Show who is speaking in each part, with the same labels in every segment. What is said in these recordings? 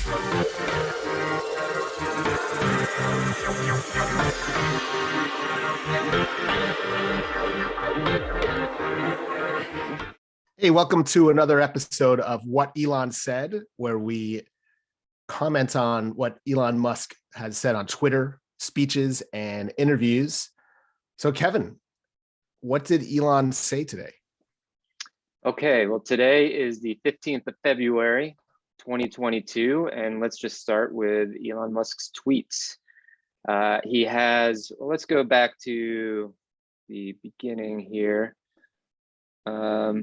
Speaker 1: Hey, welcome to another episode of What Elon Said, where we comment on what Elon Musk has said on Twitter, speeches, and interviews. So, Kevin, what did Elon say today?
Speaker 2: Okay, well, today is the 15th of February, 2022, and let's just start with Elon Musk's tweets. Let's go back to the beginning here. All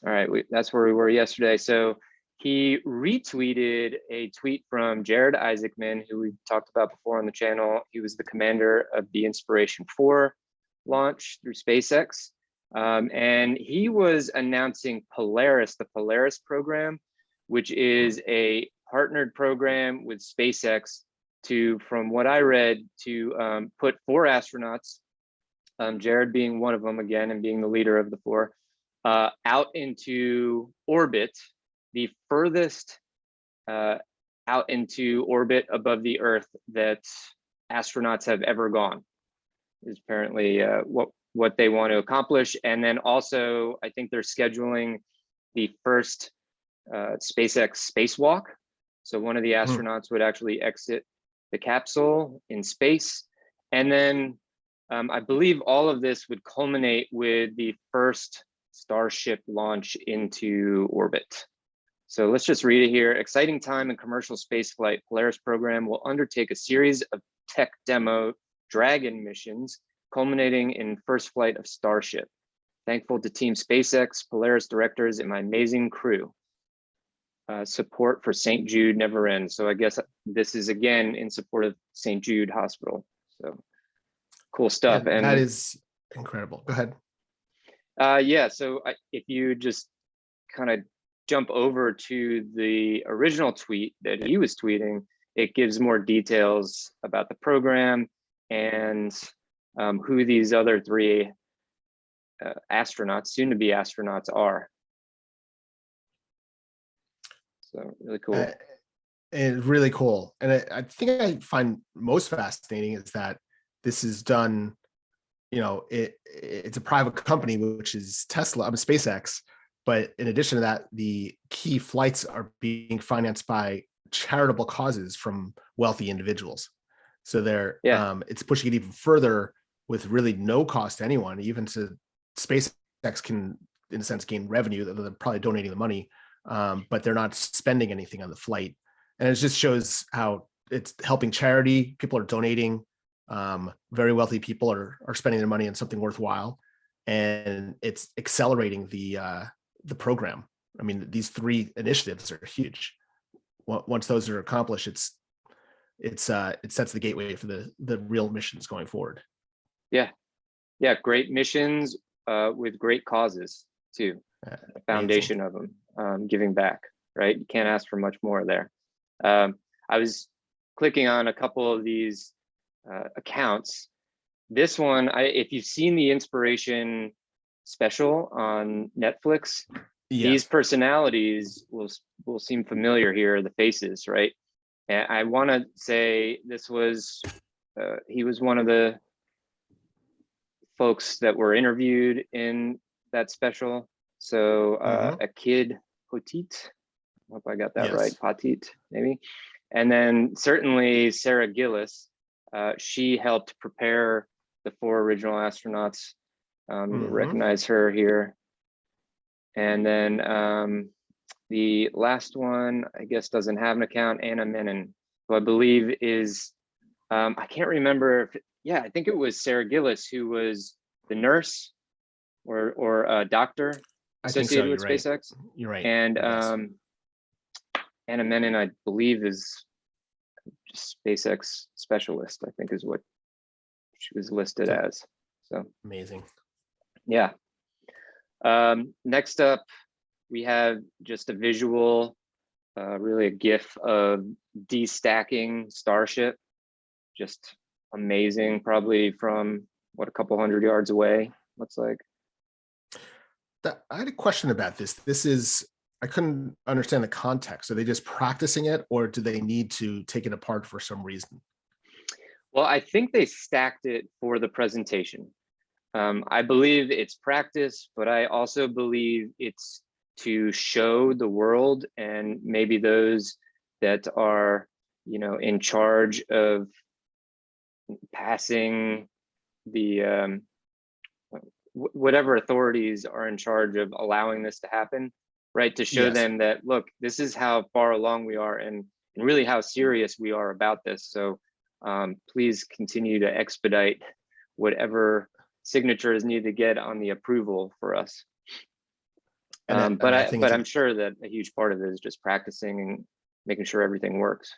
Speaker 2: right, that's where we were yesterday. So he retweeted a tweet from Jared Isaacman, who we talked about before on the channel. He was the commander of the Inspiration 4 launch through SpaceX. And he was announcing Polaris, the Polaris Program, which is a partnered program with SpaceX to, from what I read, to put 4 astronauts, Jared being one of them again, and being the leader of the 4, out into orbit, the furthest out into orbit above the Earth that astronauts have ever gone, is apparently what they want to accomplish. And then also, I think they're scheduling the first SpaceX spacewalk. So one of the astronauts would actually exit the capsule in space. And then I believe all of this would culminate with the first Starship launch into orbit. So let's just read it here. Exciting time in commercial spaceflight. Polaris Program will undertake a series of tech demo Dragon missions, culminating in first flight of Starship. Thankful to Team SpaceX, Polaris directors, and my amazing crew. Support for St. Jude never ends. So I guess this is again in support of St. Jude Hospital. So cool stuff.
Speaker 1: Yeah,
Speaker 2: and
Speaker 1: that is incredible. Go ahead.
Speaker 2: So if you just kind of jump over to the original tweet that he was tweeting, it gives more details about the program and who these other 3 astronauts, soon to be astronauts, are. So really cool.
Speaker 1: And really cool. And I think I find most fascinating is that this is done, it's a private company, which is Tesla, SpaceX. But in addition to that, the key flights are being financed by charitable causes from wealthy individuals. So it's pushing it even further with really no cost to anyone, even to SpaceX can, in a sense, gain revenue. They're probably donating the money, but they're not spending anything on the flight. And it just shows how it's helping charity. People are donating. Very wealthy people are spending their money on something worthwhile, and it's accelerating the program. I mean, these 3 initiatives are huge. Once those are accomplished, it sets the gateway for the real missions going forward.
Speaker 2: Yeah, great missions with great causes too. The foundation of them, giving back, right? You can't ask for much more there. I was clicking on a couple of these accounts. This one, if you've seen the Inspiration special on Netflix, these personalities will seem familiar here, the faces, right? And I want to say this was he was one of the folks that were interviewed in that special. So a kid Petit, I hope I got that right, Petit maybe. And then certainly Sarah Gillis, she helped prepare the 4 original astronauts. Recognize her here. And then the last one, I guess, doesn't have an account, Anna Menon, who I believe is, I can't remember if, I think it was Sarah Gillis who was the nurse or a doctor associated with SpaceX.
Speaker 1: You're right.
Speaker 2: And Anna Menon, I believe, is just SpaceX specialist, I think is what she was listed as. So
Speaker 1: amazing.
Speaker 2: Yeah. Next up, we have just a visual, really a GIF of destacking Starship. Just amazing, probably from what, a couple hundred yards away, looks like.
Speaker 1: I had a question about this. This is I couldn't understand the context. Are they just practicing it, or do they need to take it apart for some reason?
Speaker 2: Well, I think they stacked it for the presentation. I believe it's practice, but I also believe it's to show the world and maybe those that are, in charge of passing the whatever authorities are in charge of allowing this to happen, right? To show
Speaker 1: Yes.
Speaker 2: them that, look, this is how far along we are and really how serious we are about this. So please continue to expedite whatever signatures need to get on the approval for us. But I'm sure that a huge part of it is just practicing and making sure everything works.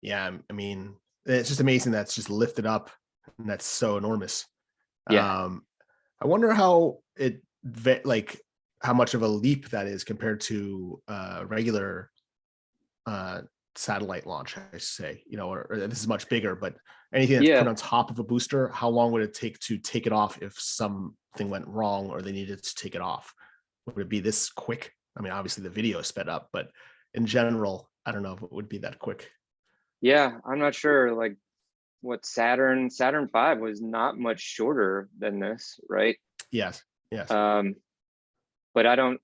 Speaker 1: Yeah, I mean, it's just amazing that's just lifted up, and that's so enormous.
Speaker 2: Yeah.
Speaker 1: I wonder how how much of a leap that is compared to regular satellite launch, I say, or this is much bigger, but anything that's put on top of a booster, how long would it take to take it off if something went wrong or they needed to take it off? Would it be this quick? I mean, obviously the video is sped up, but in general, I don't know if it would be that quick.
Speaker 2: Yeah, I'm not sure. Like what Saturn V was not much shorter than this, right?
Speaker 1: Yes.
Speaker 2: But I don't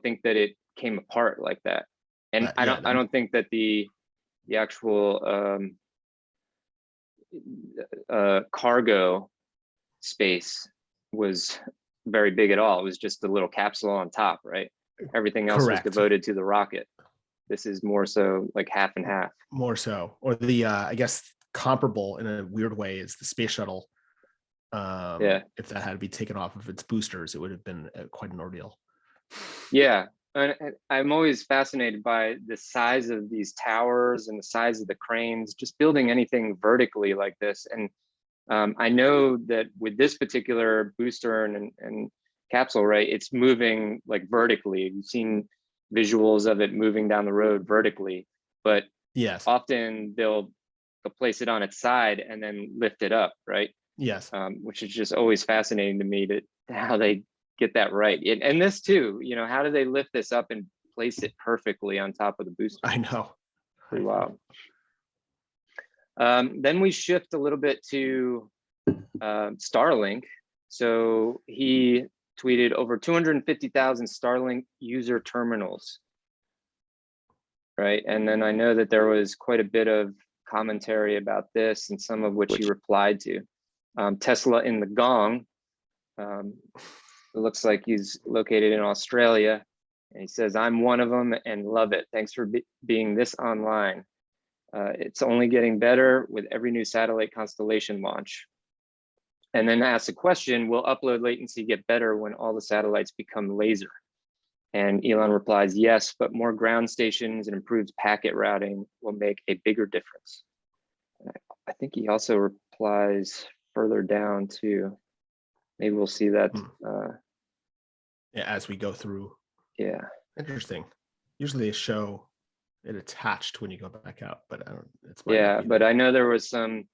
Speaker 2: think that it came apart like that. And I don't think that the actual cargo space was very big at all. It was just a little capsule on top, right? Everything else was devoted to the rocket. This is more so like half and half.
Speaker 1: More so, or the I guess comparable in a weird way is the space shuttle. If that had to be taken off of its boosters, it would have been quite an ordeal.
Speaker 2: Yeah, and I'm always fascinated by the size of these towers and the size of the cranes, just building anything vertically like this. And I know that with this particular booster and capsule, right, it's moving like vertically. You've seen visuals of it moving down the road vertically, but
Speaker 1: yes,
Speaker 2: often they'll place it on its side and then lift it up, right?
Speaker 1: Yes.
Speaker 2: Which is just always fascinating to me, to how they get that right. And this too, how do they lift this up and place it perfectly on top of the booster?
Speaker 1: I know.
Speaker 2: Pretty wild. Then we shift a little bit to Starlink. So he tweeted over 250,000 Starlink user terminals, right? And then I know that there was quite a bit of commentary about this, and some of which he replied to. Tesla in the gong. It looks like he's located in Australia, and he says, "I'm one of them and love it. Thanks for being this online. It's only getting better with every new satellite constellation launch." And then asks a question, will upload latency get better when all the satellites become laser? And Elon replies, yes, but more ground stations and improved packet routing will make a bigger difference. I think he also replies further down too. Maybe we'll see that.
Speaker 1: As we go through.
Speaker 2: Yeah.
Speaker 1: Interesting. Usually they show it attached when you go back out, but I don't.
Speaker 2: But I know there was some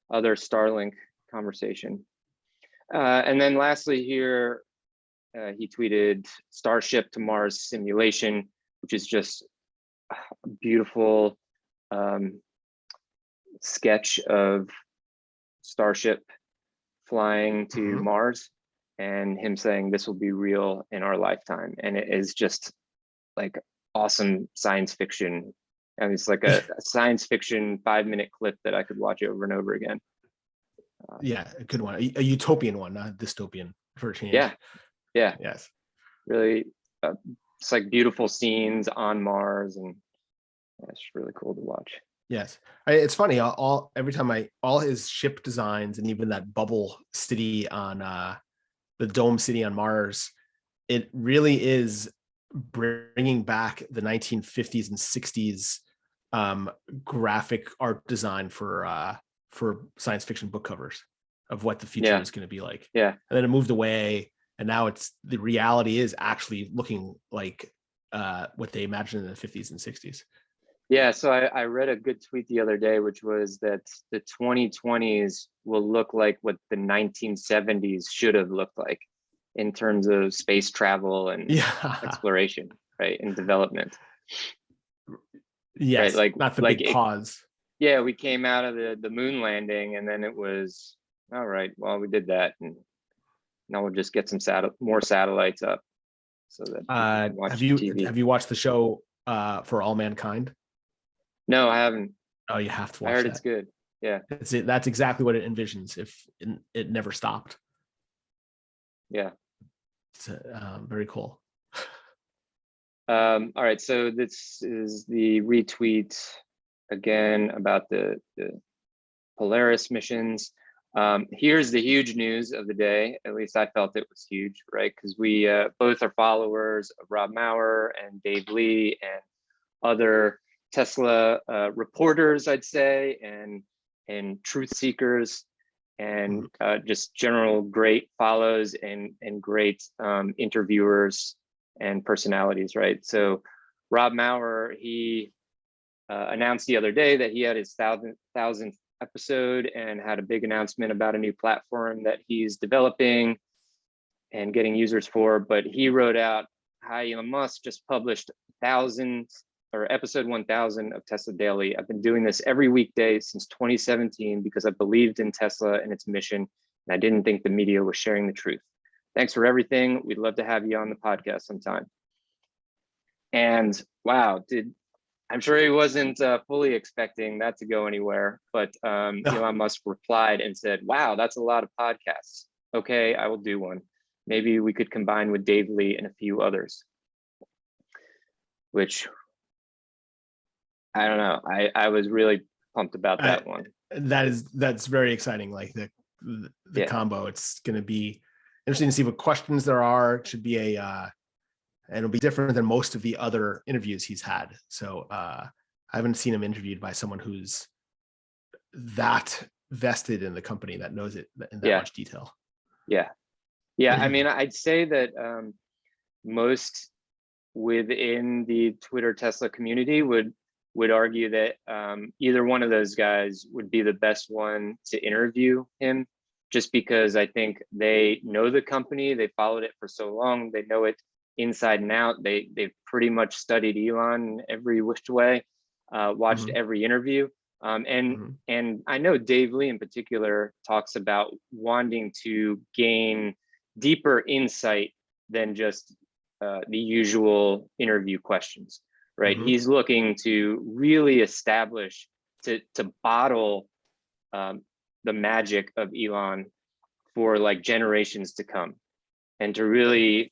Speaker 2: other Starlink conversation. And then lastly here, he tweeted Starship to Mars simulation, which is just a beautiful sketch of Starship flying to Mars, and him saying this will be real in our lifetime. And it is just like awesome science fiction. And it's like a science fiction 5-minute clip that I could watch over and over again.
Speaker 1: Yeah, a good one, a utopian one, not dystopian for a change.
Speaker 2: Yeah.
Speaker 1: Yes.
Speaker 2: Really, it's like beautiful scenes on Mars, and it's really cool to watch.
Speaker 1: Yes, it's funny. Every time all his ship designs, and even that bubble city on the dome city on Mars, it really is bringing back the 1950s and 60s graphic art design for science fiction book covers of what the future is going to be like.
Speaker 2: Yeah.
Speaker 1: And then it moved away, and now the reality is actually looking like what they imagined in the 50s and 60s.
Speaker 2: Yeah, so I read a good tweet the other day, which was that the 2020s will look like what the 1970s should have looked like. in terms of space travel and
Speaker 1: Yeah.
Speaker 2: exploration, right, and development.
Speaker 1: Yes.
Speaker 2: Right,
Speaker 1: Not the big pause.
Speaker 2: yeah, we came out of the moon landing, and then it was, all right, well, we did that, and now we'll just get some more satellites up so that people can watch TV.
Speaker 1: Have you watched the show For All Mankind?
Speaker 2: No, I haven't.
Speaker 1: Oh, you have to watch
Speaker 2: I heard
Speaker 1: that.
Speaker 2: it's good. Yeah.
Speaker 1: That's exactly what it envisions if it never stopped.
Speaker 2: Yeah.
Speaker 1: It's very cool.
Speaker 2: All right, so this is the retweet again about the Polaris missions. Here's the huge news of the day. At least I felt it was huge, right? Because we both are followers of Rob Maurer and Dave Lee and other Tesla reporters, I'd say, and truth seekers, and just general great follows and great interviewers and personalities, right? So Rob Maurer, he announced the other day that he had his thousandth episode and had a big announcement about a new platform that he's developing and getting users for. But he wrote out, "Hi, Elon Musk just published episode 1000 of Tesla Daily. I've been doing this every weekday since 2017 because I believed in Tesla and its mission, and I didn't think the media was sharing the truth. Thanks for everything. We'd love to have you on the podcast sometime." And wow, I'm sure he wasn't fully expecting that to go anywhere, but Elon Musk replied and said, "Wow, that's a lot of podcasts. Okay, I will do one. Maybe we could combine with Dave Lee and a few others." Which, I don't know. I was really pumped about that one.
Speaker 1: That's very exciting. Like the combo. It's going to be interesting to see what questions there are. It should be and it'll be different than most of the other interviews he's had. So I haven't seen him interviewed by someone who's that vested in the company, that knows it in that much detail. Yeah.
Speaker 2: I mean, I'd say that most within the Twitter Tesla community would argue that either one of those guys would be the best one to interview him, just because I think they know the company, they followed it for so long, they know it inside and out. They've pretty much studied Elon every which way, watched every interview. And I know Dave Lee in particular talks about wanting to gain deeper insight than just the usual interview questions, right? He's looking to really establish, to bottle the magic of Elon for like generations to come, and to really,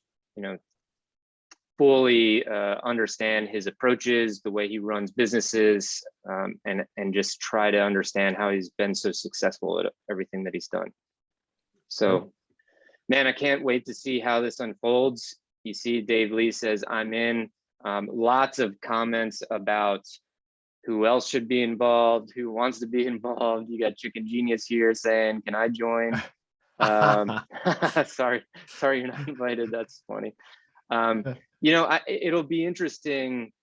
Speaker 2: fully understand his approaches, the way he runs businesses, and just try to understand how he's been so successful at everything that he's done. So, man, I can't wait to see how this unfolds. You see, Dave Lee says, "I'm in." Lots of comments about who else should be involved, who wants to be involved. You got Chicken Genius here saying, "Can I join?" Sorry, you're not invited. That's funny. It'll be interesting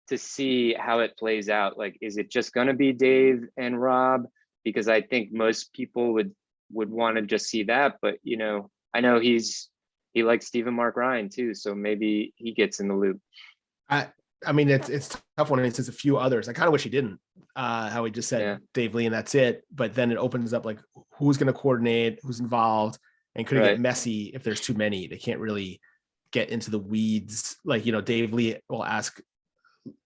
Speaker 2: to see how it plays out. Like, is it just going to be Dave and Rob? Because I think most people would want to just see that. But I know he likes Stephen Mark Ryan too, so maybe he gets in the loop.
Speaker 1: I mean, it's tough when it says a few others. I kind of wish he didn't. How he just said Dave Lee and that's it. But then it opens up like who's going to coordinate, who's involved, and could it get messy if there's too many? They can't really get into the weeds. Like, Dave Lee will ask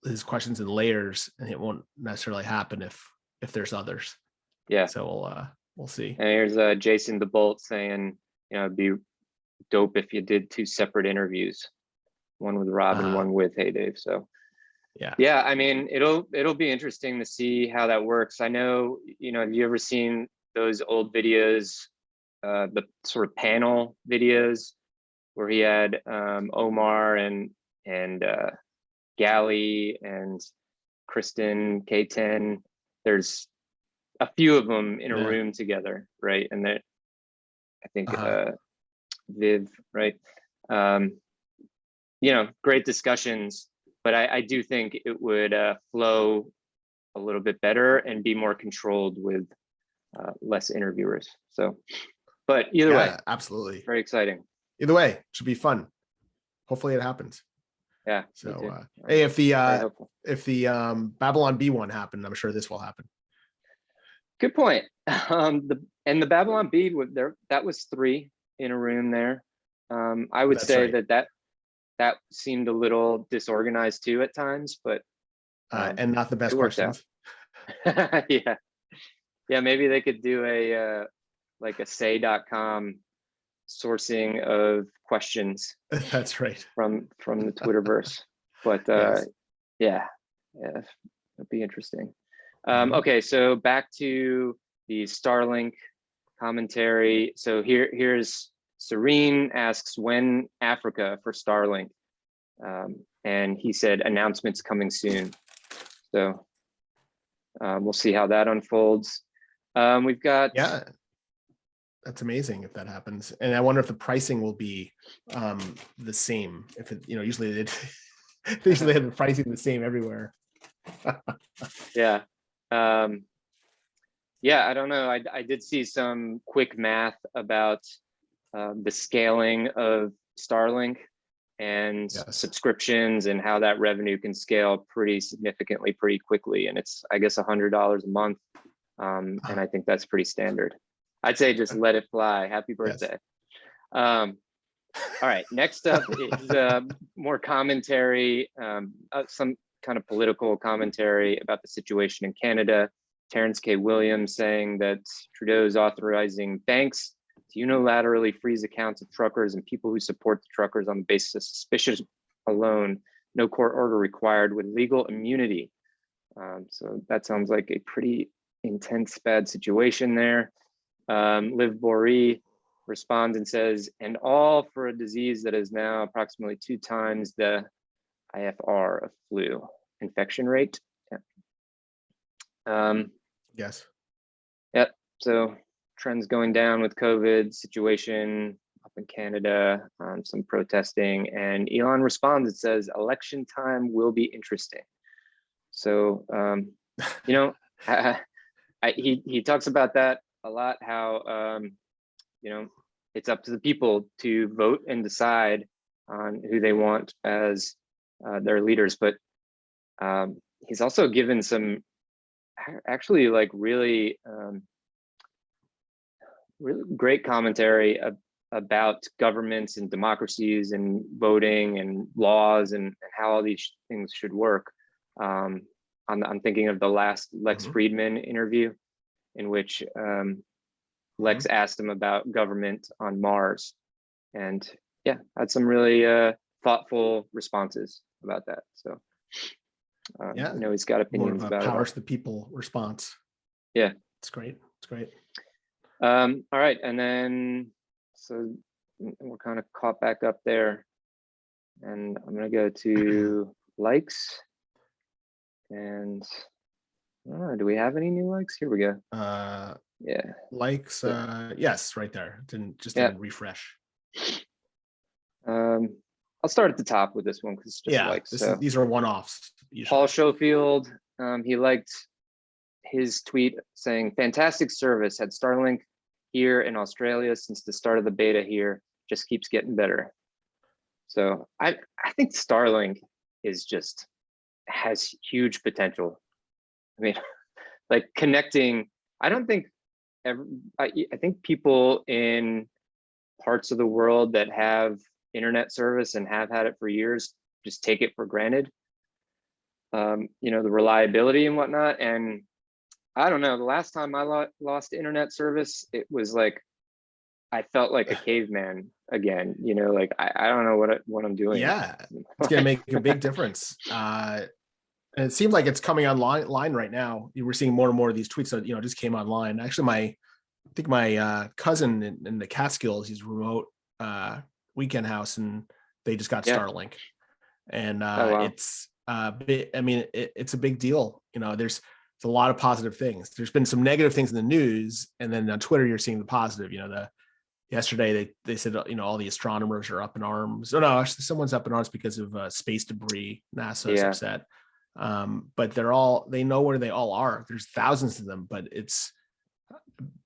Speaker 1: his questions in layers, and it won't necessarily happen if there's others. Yeah. So we'll see. And
Speaker 2: here's Jason DeBolt saying, it'd be dope if you did 2 separate interviews, one with Rob and one with Hey Dave. So yeah, I mean, it'll be interesting to see how that works. I know, have you ever seen those old videos, the sort of panel videos where he had Omar and Gally and Kristen K10? There's a few of them in a room together, right? And that, I think Viv, right? Great discussions, but I do think it would flow a little bit better and be more controlled with less interviewers. So, but either way,
Speaker 1: absolutely
Speaker 2: very exciting.
Speaker 1: either way, it should be fun. Hopefully it happens.
Speaker 2: Yeah. Me
Speaker 1: So
Speaker 2: too.
Speaker 1: hey, if
Speaker 2: Very
Speaker 1: the
Speaker 2: hopeful.
Speaker 1: Babylon B one happened, I'm sure this will happen.
Speaker 2: Good point. The Babylon Bee there, that was 3 in a room there. I would
Speaker 1: That's
Speaker 2: say
Speaker 1: right.
Speaker 2: that seemed a little disorganized too at times, but
Speaker 1: And not the best
Speaker 2: it worked out.
Speaker 1: questions.
Speaker 2: Yeah, maybe they could do a like a say.com sourcing of questions
Speaker 1: That's right.
Speaker 2: from the Twitterverse. But
Speaker 1: Yes.
Speaker 2: yeah, it'll be interesting.
Speaker 1: Mhm.
Speaker 2: Okay, so back to the Starlink commentary. So here's Serene asks, when Africa for Starlink? And he said announcements coming soon. So we'll see how that unfolds. We've got
Speaker 1: that's amazing if that happens. And I wonder if the pricing will be the same. If it, usually they usually have the pricing the same everywhere.
Speaker 2: Yeah. Yeah, I don't know. I did see some quick math about the scaling of Starlink and subscriptions and how that revenue can scale pretty significantly, pretty quickly. And it's, I guess, $100 a month. And I think that's pretty standard. I'd say just let it fly. Happy birthday. Yes. All right, next up is more commentary, some kind of political commentary about the situation in Canada. Terrence K. Williams saying that Trudeau's authorizing banks to unilaterally freeze accounts of truckers and people who support the truckers on the basis of suspicion alone, no court order required with legal immunity. So that sounds like a pretty intense, bad situation there. Liv Bory responds and says, and all for a disease that is now approximately 2 times the IFR of flu infection rate.
Speaker 1: Yes.
Speaker 2: Yep. So trends going down with COVID situation up in Canada, some protesting, and Elon responds and says, election time will be interesting. So, he talks about that a lot, how, it's up to the people to vote and decide on who they want as their leaders. But he's also given some actually like really great commentary about governments and democracies and voting and laws and how all these things should work. I'm thinking of the last Lex Friedman interview in which Lex asked him about government on Mars, and yeah, had some really thoughtful responses about that. So he's got opinions
Speaker 1: more of a
Speaker 2: about
Speaker 1: power
Speaker 2: it.
Speaker 1: to the people response.
Speaker 2: Yeah,
Speaker 1: it's great. It's great.
Speaker 2: All right, and then so we're kind of caught back up there, and I'm gonna go to likes. And do we have any new likes? Here we go. Yeah,
Speaker 1: likes. Yes, right there. Didn't refresh.
Speaker 2: I'll start at the top with this one because it's just likes.
Speaker 1: These are one-offs.
Speaker 2: Paul Schofield, he liked his tweet saying, "Fantastic service. Had Starlink here in Australia since the start of the beta here. Just keeps getting better." So I think Starlink has huge potential. I mean, like connecting. I think people in parts of the world that have internet service and have had it for years just take it for granted. The reliability and whatnot. And I don't know, the last time I lost internet service, it was like I felt like a caveman again. Like I don't know what I'm doing.
Speaker 1: Yeah, it's gonna make a big difference. And it seems like it's coming online right now. We're seeing more and more of these tweets that just came online. Actually, I think my cousin in the Catskills, he's remote weekend house, and they just got Starlink, and it's it's a big deal. There's a lot of positive things. There's been some negative things in the news, and then on Twitter you're seeing the positive. Yesterday they said all the astronomers are up in arms. Oh no, actually someone's up in arms because of space debris. NASA is upset. But they know where they all are. There's thousands of them, but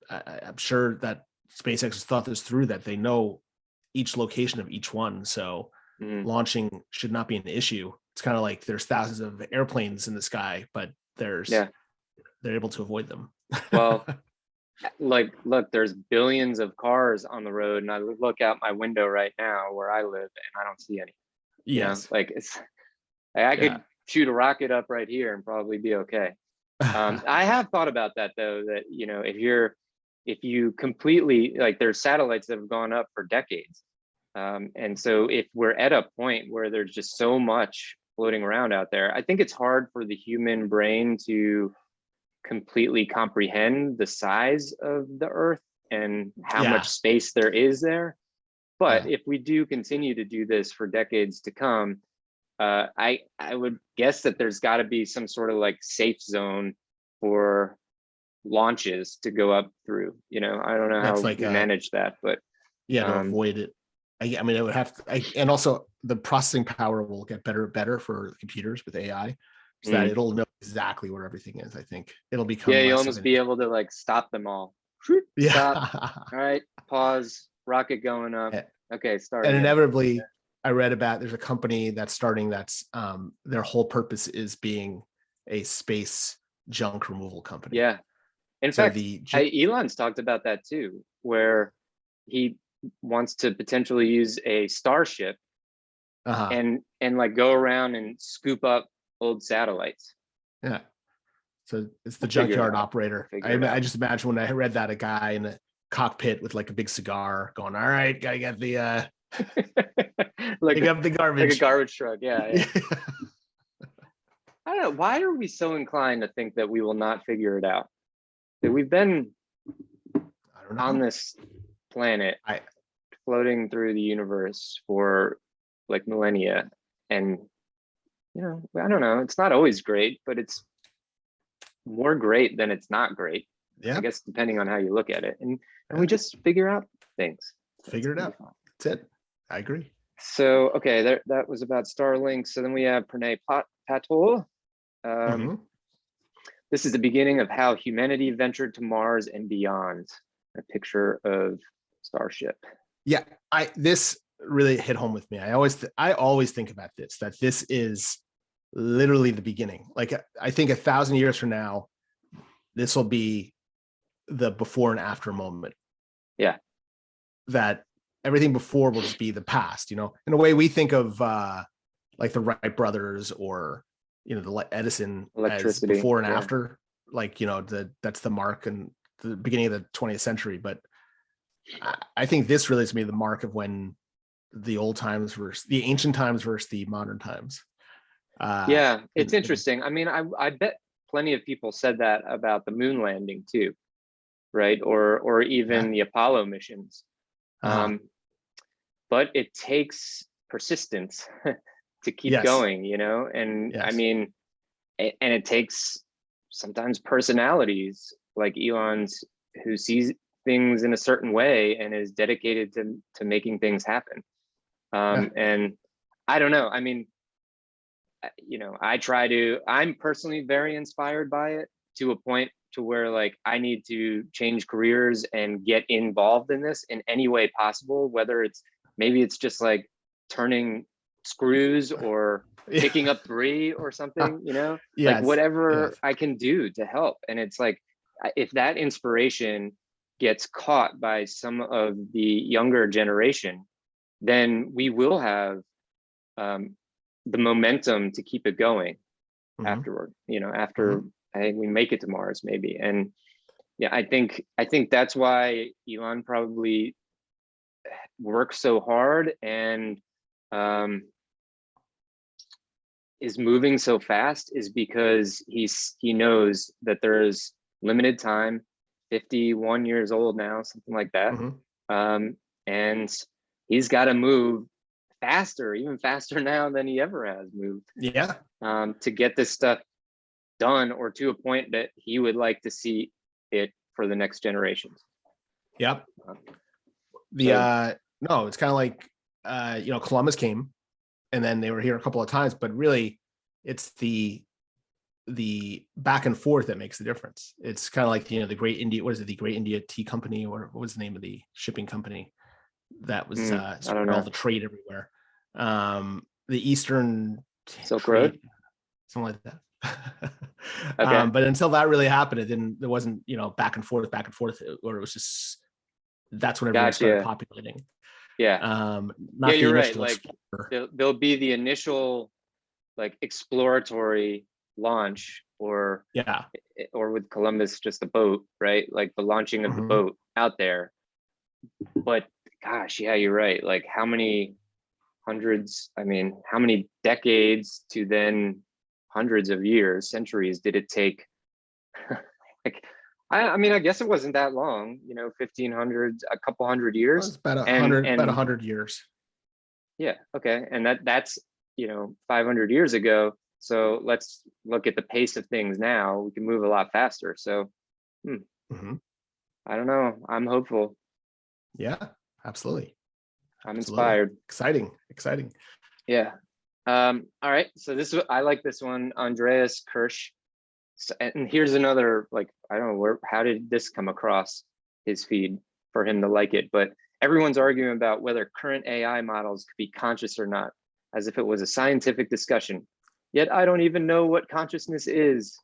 Speaker 1: I'm sure that SpaceX has thought this through, that they know each location of each one. So
Speaker 2: Mhm.
Speaker 1: launching should not be an issue. It's kind of like there's thousands of airplanes in the sky, but they're
Speaker 2: Yeah.
Speaker 1: able to avoid them.
Speaker 2: Well, like, look, there's billions of cars on the road, and I look out my window right now where I live, and I don't see any. You know,
Speaker 1: Yes.
Speaker 2: like I
Speaker 1: Yeah.
Speaker 2: could shoot a rocket up right here and probably be okay. I have thought about that though, that, you know, if you completely, like, there's satellites that have gone up for decades. And so if we're at a point where there's just so much floating around out there, I think it's hard for the human brain to completely comprehend the size of the Earth and how
Speaker 1: Yeah.
Speaker 2: much space there is there. But
Speaker 1: Yeah.
Speaker 2: if we do continue to do this for decades to come, I would guess that there's got to be some sort of like safe zone for launches to go up through. You know, I don't know how
Speaker 1: That's like
Speaker 2: we manage that, but
Speaker 1: yeah, to
Speaker 2: um,
Speaker 1: avoid it. I mean, it would have to, and also the processing power will get better for computers with AI, so that
Speaker 2: mm,
Speaker 1: it'll know exactly where everything is. I think it'll
Speaker 2: yeah,
Speaker 1: become
Speaker 2: you
Speaker 1: less of
Speaker 2: almost
Speaker 1: an
Speaker 2: be
Speaker 1: issue.
Speaker 2: able to like stop them all. Stop.
Speaker 1: Yeah.
Speaker 2: All right, pause. Rocket going up. Okay, start
Speaker 1: And
Speaker 2: again.
Speaker 1: inevitably, I read about there's a company that's starting that's their whole purpose is being a space junk removal company.
Speaker 2: Yeah. In
Speaker 1: So
Speaker 2: fact, Elon's talked about that too, where he wants to potentially use a Starship and like go around and scoop up old satellites.
Speaker 1: Yeah. So it's the
Speaker 2: We'll figure it
Speaker 1: junkyard
Speaker 2: out.
Speaker 1: operator.
Speaker 2: Figure it out.
Speaker 1: I just imagine when I read that, a guy in a cockpit with like a big cigar going, all right, gotta get the
Speaker 2: like
Speaker 1: pick up the garbage.
Speaker 2: Like a garbage truck. Yeah, yeah.
Speaker 1: Yeah.
Speaker 2: I don't know. Why are we so inclined to think that we will not figure it out? That we've been
Speaker 1: I don't know.
Speaker 2: on this planet floating through the universe for like millennia, and you know, I don't know, it's not always great, but it's more great than it's not great.
Speaker 1: Yeah.
Speaker 2: I guess depending on how you look at it, and we just figure out things. So
Speaker 1: figure it out. That's it. I agree.
Speaker 2: So okay, that was about Starlink. So then we have Pranay Patel. This is the beginning of how humanity ventured to Mars and beyond. A picture of Starship.
Speaker 1: Yeah, this really hit home with me. I always think about this, that this is literally the beginning. Like I think 1,000 years from now, this will be the before and after moment.
Speaker 2: Yeah.
Speaker 1: That everything before will just be the past, you know, in a way we think of like the Wright brothers or, you know, the Edison as before and after, like, you know, that's the mark and the beginning of the 20th century. But I think this really is to me the mark of when the old times versus the ancient times versus the modern times.
Speaker 2: Yeah, it's interesting. I mean, I bet plenty of people said that about the moon landing too, right? Or even the Apollo missions. But it takes persistence to keep going, you know? And I mean, and it takes sometimes personalities like Elon's, who sees things in a certain way and is dedicated to making things happen. And I don't know, I mean, you know, I'm personally very inspired by it, to a point to where like I need to change careers and get involved in this in any way possible, whether maybe it's just like turning screws or picking up debris or something, you know, like whatever I can do to help. And it's like, if that inspiration gets caught by some of the younger generation, then we will have the momentum to keep it going afterward, you know, after I think we make it to Mars maybe. And yeah, I think that's why Elon probably works so hard and is moving so fast, is because he knows that there's limited time, 51 years old now, something like that. And he's got to move faster, even faster now than he ever has moved.
Speaker 1: Yeah.
Speaker 2: To get this stuff done, or to a point that he would like to see it for the next generations.
Speaker 1: Yep. No, it's kind of like you know, Columbus came and then they were here a couple of times, but really it's the back and forth that makes the difference. It's kind of like, you know, the Great India, what is it, the Great India Tea Company, or what was the name of the shipping company? that was
Speaker 2: I don't
Speaker 1: sort of all
Speaker 2: know.
Speaker 1: the trade everywhere. The Eastern
Speaker 2: Silk
Speaker 1: trade,
Speaker 2: Road?
Speaker 1: something like that.
Speaker 2: Okay.
Speaker 1: But until that really happened, it didn't. There wasn't, back and forth, or it was just that's when everybody started
Speaker 2: Gotcha.
Speaker 1: populating.
Speaker 2: Yeah. Yeah,
Speaker 1: Not the
Speaker 2: you're right.
Speaker 1: initial
Speaker 2: Like
Speaker 1: explorer.
Speaker 2: there'll be the initial like exploratory launch
Speaker 1: Yeah.
Speaker 2: or with Columbus, just a boat, right? Like the launching of the
Speaker 1: Mhm.
Speaker 2: boat out there. But gosh, yeah, you're right. Like how many how many decades to then hundreds of years, centuries did it take? Like, I guess it wasn't that long, 1500s, a couple hundred
Speaker 1: Well,
Speaker 2: years.
Speaker 1: it's about about
Speaker 2: And
Speaker 1: 100 years.
Speaker 2: yeah, okay. And that's, 500 years ago. So let's look at the pace of things now. We can move a lot faster. So
Speaker 1: Hmm.
Speaker 2: I don't know. I'm hopeful.
Speaker 1: Yeah, absolutely.
Speaker 2: I'm
Speaker 1: Absolutely.
Speaker 2: inspired.
Speaker 1: Exciting.
Speaker 2: Yeah. All right. So I like this one, Andreas Kirsch. And here's another, like, I don't know how did this come across his feed for him to like it, but everyone's arguing about whether current AI models could be conscious or not, as if it was a scientific discussion. Yet I don't even know what consciousness is.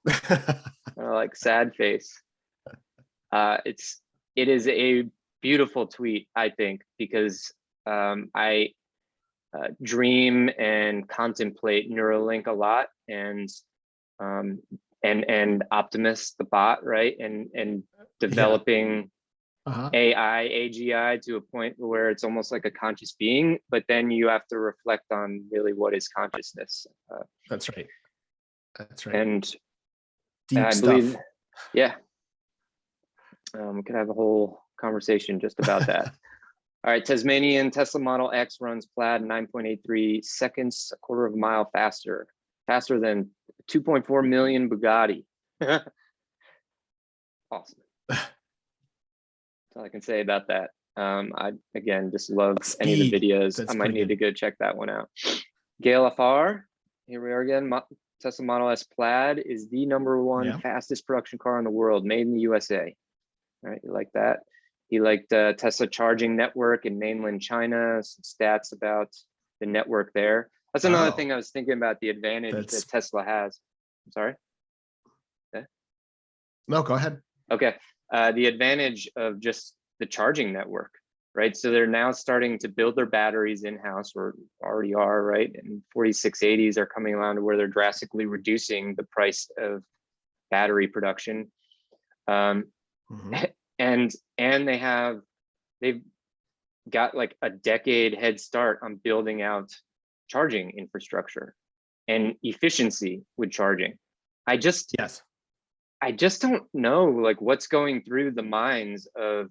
Speaker 2: Like sad face. It is a beautiful tweet, I think, because I dream and contemplate Neuralink a lot, and Optimus, the bot, right, and
Speaker 1: Yeah.
Speaker 2: developing
Speaker 1: Uh-huh.
Speaker 2: AI, AGI to a point where it's almost like a conscious being, but then you have to reflect on really what is consciousness.
Speaker 1: That's right. That's right.
Speaker 2: And
Speaker 1: Deep
Speaker 2: I
Speaker 1: stuff.
Speaker 2: believe, yeah, we could have a whole conversation just about that. All right, Tasmanian Tesla Model X runs plaid 9.83 seconds, a quarter of a mile faster than 2.4 million Bugatti. Awesome. That's all I can say about that. I, again, just love any of the
Speaker 1: Speed.
Speaker 2: videos.
Speaker 1: That's
Speaker 2: I might
Speaker 1: pretty
Speaker 2: need to
Speaker 1: good.
Speaker 2: go check that one out. Gail FR, here we are again. Tesla Model S Plaid is the #1
Speaker 1: Yeah.
Speaker 2: fastest production car in the world, made in the USA. All right, you like that? He liked Tesla charging network in mainland China, some stats about the network there. That's another
Speaker 1: Oh,
Speaker 2: thing I was thinking about, the advantage that
Speaker 1: that's
Speaker 2: Tesla has. I'm sorry? Okay.
Speaker 1: no, go ahead.
Speaker 2: Okay. The advantage of just the charging network, right? So they're now starting to build their batteries in-house, or already are, right? And 4680s are coming around to where they're drastically reducing the price of battery production.
Speaker 1: Mhm.
Speaker 2: And they've got like a decade head start on building out charging infrastructure and efficiency with charging.
Speaker 1: Yes.
Speaker 2: I just don't know like what's going through the minds of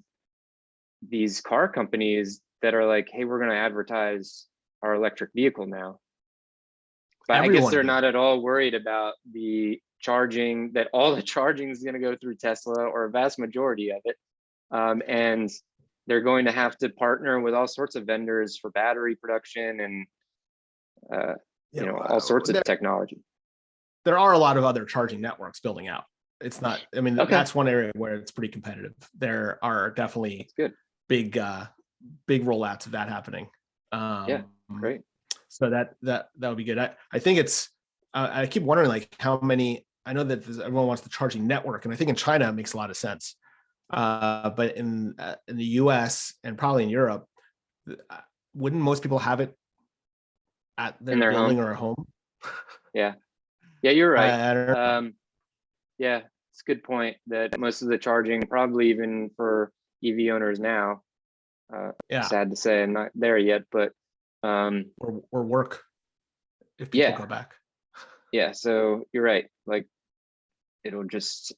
Speaker 2: these car companies that are like, hey, we're going to advertise our electric vehicle now. But I guess
Speaker 1: Everyone
Speaker 2: they're
Speaker 1: did.
Speaker 2: not at all worried about the charging, that all the charging is going to go through Tesla, or a vast majority of it. And they're going to have to partner with all sorts of vendors for battery production and all sorts of technology.
Speaker 1: There are a lot of other charging networks building out. It's not, I mean,
Speaker 2: Okay,
Speaker 1: that's one area where it's pretty competitive. There are definitely
Speaker 2: that's good.
Speaker 1: big rollouts of that happening.
Speaker 2: Yeah, great.
Speaker 1: So that would be good. I think it's, I keep wondering like how many, I know that everyone wants the charging network, and I think in China it makes a lot of sense. But in the US and probably in Europe, wouldn't most people have it at
Speaker 2: In
Speaker 1: their
Speaker 2: their
Speaker 1: building
Speaker 2: home.
Speaker 1: or a home?
Speaker 2: Yeah, you're right.
Speaker 1: I don't know.
Speaker 2: Yeah, it's a good point that most of the charging, probably even for EV owners now,
Speaker 1: Yeah,
Speaker 2: sad to say I'm not there yet, but
Speaker 1: or work if people
Speaker 2: yeah,
Speaker 1: go back.
Speaker 2: yeah. So you're right. Like it'll just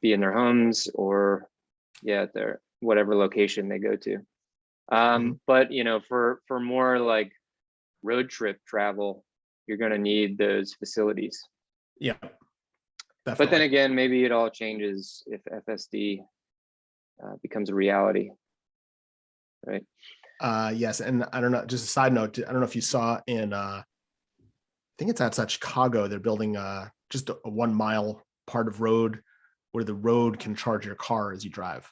Speaker 2: be in their homes, or their whatever location they go to.
Speaker 1: Mhm.
Speaker 2: But for more like road trip travel, you're going to need those facilities.
Speaker 1: Yeah,
Speaker 2: But then
Speaker 1: definitely.
Speaker 2: again, maybe it all changes if FSD becomes a reality, right?
Speaker 1: Yes, and I don't know, just a side note, I don't know if you saw in I think it's outside Chicago, they're building just a 1 mile part of road where the road can charge your car as you drive.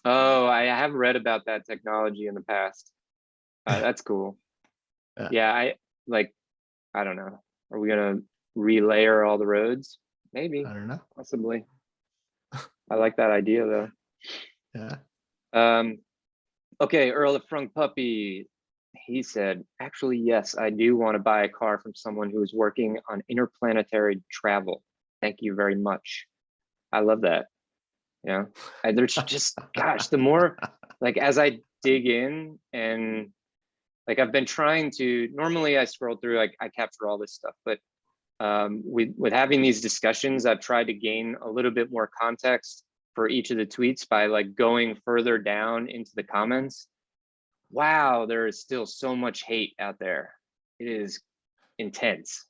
Speaker 2: Oh, I have read about that technology in the past. That's cool.
Speaker 1: Yeah.
Speaker 2: Yeah, I don't know. Are we gonna relayer all the roads? Maybe,
Speaker 1: I don't know.
Speaker 2: possibly. I like that idea though.
Speaker 1: Yeah.
Speaker 2: Okay, Earl of Frunk Puppy. He said, actually, yes, I do want to buy a car from someone who is working on interplanetary travel. Thank you very much. I love that. You know, there's just, gosh, the more, like, as I dig in and like, I've been trying to, normally I scroll through, like, I capture all this stuff, but with having these discussions, I've tried to gain a little bit more context for each of the tweets by like going further down into the comments. Wow, there is still so much hate out there. It is intense.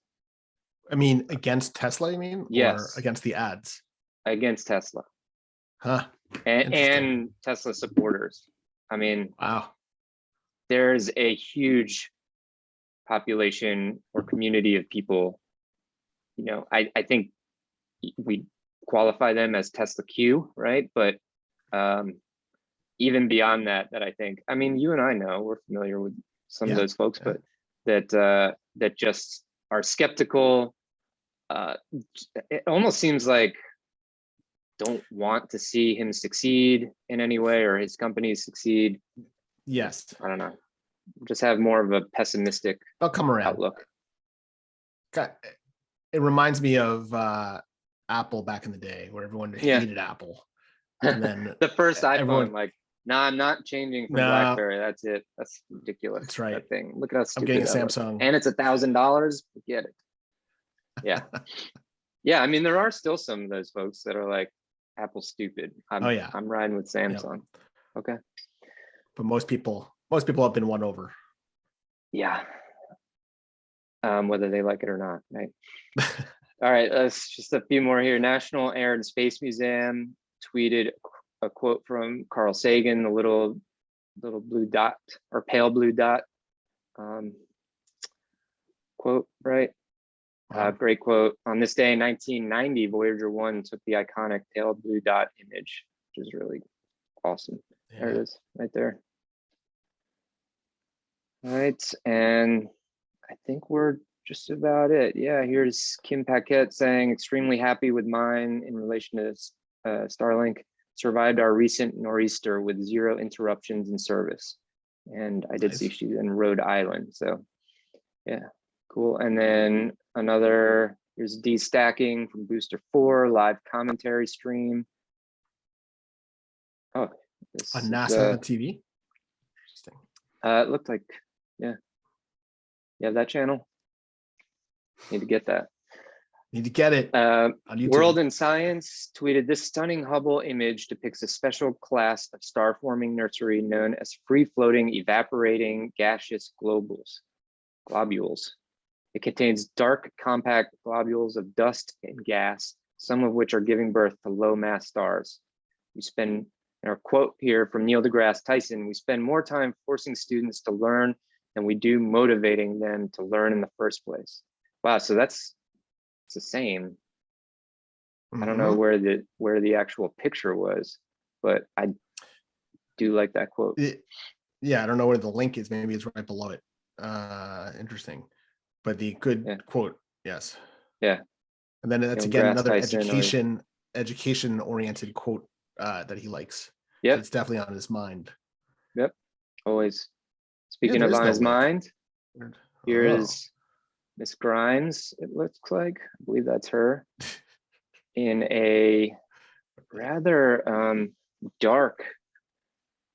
Speaker 1: I mean, against Tesla, you mean? Or
Speaker 2: Yes,
Speaker 1: against the ads?
Speaker 2: against Tesla
Speaker 1: Huh.
Speaker 2: and Tesla supporters. I mean,
Speaker 1: Wow.
Speaker 2: there's a huge population or community of people. You know, I think we qualify them as Tesla Q, right? But even beyond that, I think, I mean, you and I know, we're familiar with some of those folks, but that just are skeptical. It almost seems like don't want to see him succeed in any way or his companies succeed.
Speaker 1: Yes.
Speaker 2: I don't know. Just have more of a pessimistic
Speaker 1: They'll come around.
Speaker 2: outlook.
Speaker 1: It reminds me of Apple back in the day where everyone hated Apple. And then
Speaker 2: the first iPhone, like, nah, I'm not changing from BlackBerry. That's it. That's ridiculous.
Speaker 1: That's right.
Speaker 2: That thing. Look at how stupid
Speaker 1: I'm getting a
Speaker 2: that
Speaker 1: Samsung.
Speaker 2: Was. And it's $1,000. Forget it. Yeah. Yeah. I mean, there are still some of those folks that are like, Apple's stupid. I'm riding with Samsung. Yep. Okay.
Speaker 1: But most people have been won over.
Speaker 2: Yeah. Whether they like it or not, right? All right, let's just a few more here. National Air and Space Museum tweeted a quote from Carl Sagan, the little blue dot or pale blue dot quote, right? Wow. Great quote. On this day in 1990, Voyager 1 took the iconic pale blue dot image, which is really awesome. Yeah. There it is, right there. All right, and I think we're just about it. Yeah, here's Kim Paquette saying, extremely happy with mine in relation to Starlink. Survived our recent nor'easter with 0 interruptions in service. And I did see she's in Rhode Island. So yeah, cool. And then another, here's destacking from Booster 4, live commentary stream. Oh, this
Speaker 1: on NASA TV.
Speaker 2: Interesting. It looked like, yeah. Yeah, that channel. Need to get that.
Speaker 1: Need to get it.
Speaker 2: World in Science tweeted, this stunning Hubble image depicts a special class of star-forming nursery known as free-floating evaporating gaseous globules. It contains dark, compact globules of dust and gas, some of which are giving birth to low-mass stars. We spend, in our quote here from Neil deGrasse Tyson, we spend more time forcing students to learn than we do motivating them to learn in the first place. Wow, so it's the same. I don't know where the actual picture was, but I do like that quote.
Speaker 1: Yeah, I don't know where the link is. Maybe it's right below it. Interesting, but the good quote, yes.
Speaker 2: Yeah,
Speaker 1: and then that's again another education oriented quote that he likes. Yeah, so it's definitely on his mind.
Speaker 2: Yep, always. Speaking of on his mind, here is Miss Grimes, it looks like. I believe that's her. In a rather dark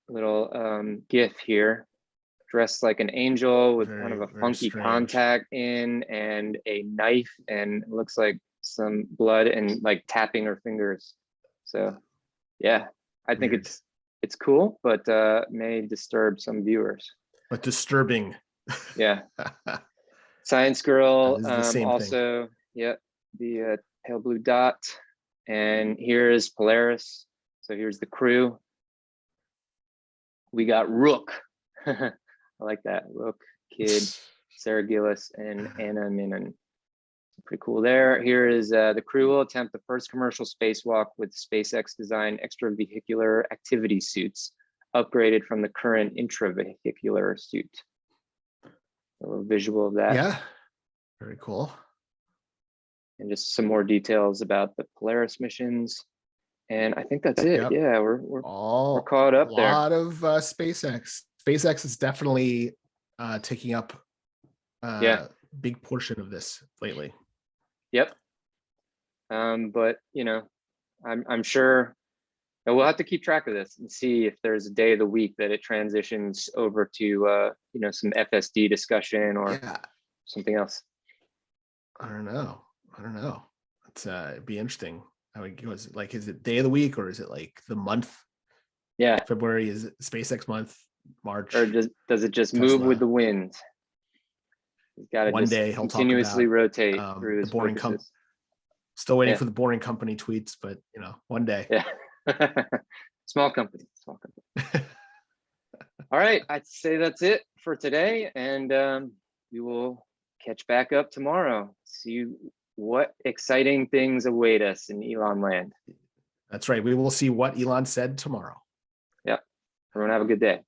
Speaker 2: little GIF here, dressed like an angel with kind of a funky contact in and a knife, and it looks like some blood and like tapping her fingers. So yeah, I think it's cool, but may disturb some viewers.
Speaker 1: But disturbing.
Speaker 2: Yeah. Science Girl
Speaker 1: thing.
Speaker 2: also, yeah, the pale blue dot. And here is Polaris. So here's the crew. We got Rook. I like that. Rook, Kid, Sarah Gillis, and Anna Minan. Pretty cool there. Here is the crew will attempt the first commercial spacewalk with SpaceX design extravehicular activity suits, upgraded from the current intravehicular suit. A little visual of that.
Speaker 1: Yeah, very cool.
Speaker 2: And just some more details about the Polaris missions. And I think that's it.
Speaker 1: Yep.
Speaker 2: Yeah, we're caught up
Speaker 1: A
Speaker 2: there.
Speaker 1: lot of SpaceX. SpaceX is definitely taking up
Speaker 2: Yeah.
Speaker 1: big portion of this lately.
Speaker 2: Yep. But you know, I'm sure we'll have to keep track of this and see if there's a day of the week that it transitions over to you know, some FSD discussion or something else.
Speaker 1: I don't know. It's it'd be interesting how it goes. Like, is it day of the week or is it like the month?
Speaker 2: Yeah.
Speaker 1: February is SpaceX month, March.
Speaker 2: Or does it just
Speaker 1: Tesla.
Speaker 2: move with the wind? He's got to
Speaker 1: One
Speaker 2: just
Speaker 1: day he'll
Speaker 2: continuously
Speaker 1: talk about,
Speaker 2: rotate through
Speaker 1: the
Speaker 2: his
Speaker 1: boring
Speaker 2: focuses.
Speaker 1: Still waiting for the boring company tweets, but you know, one day.
Speaker 2: Yeah. Small company. All right, I'd say that's it for today, and we will catch back up tomorrow. See what exciting things await us in Elon land.
Speaker 1: That's right. We will see what Elon said tomorrow.
Speaker 2: Yep. Everyone have a good day.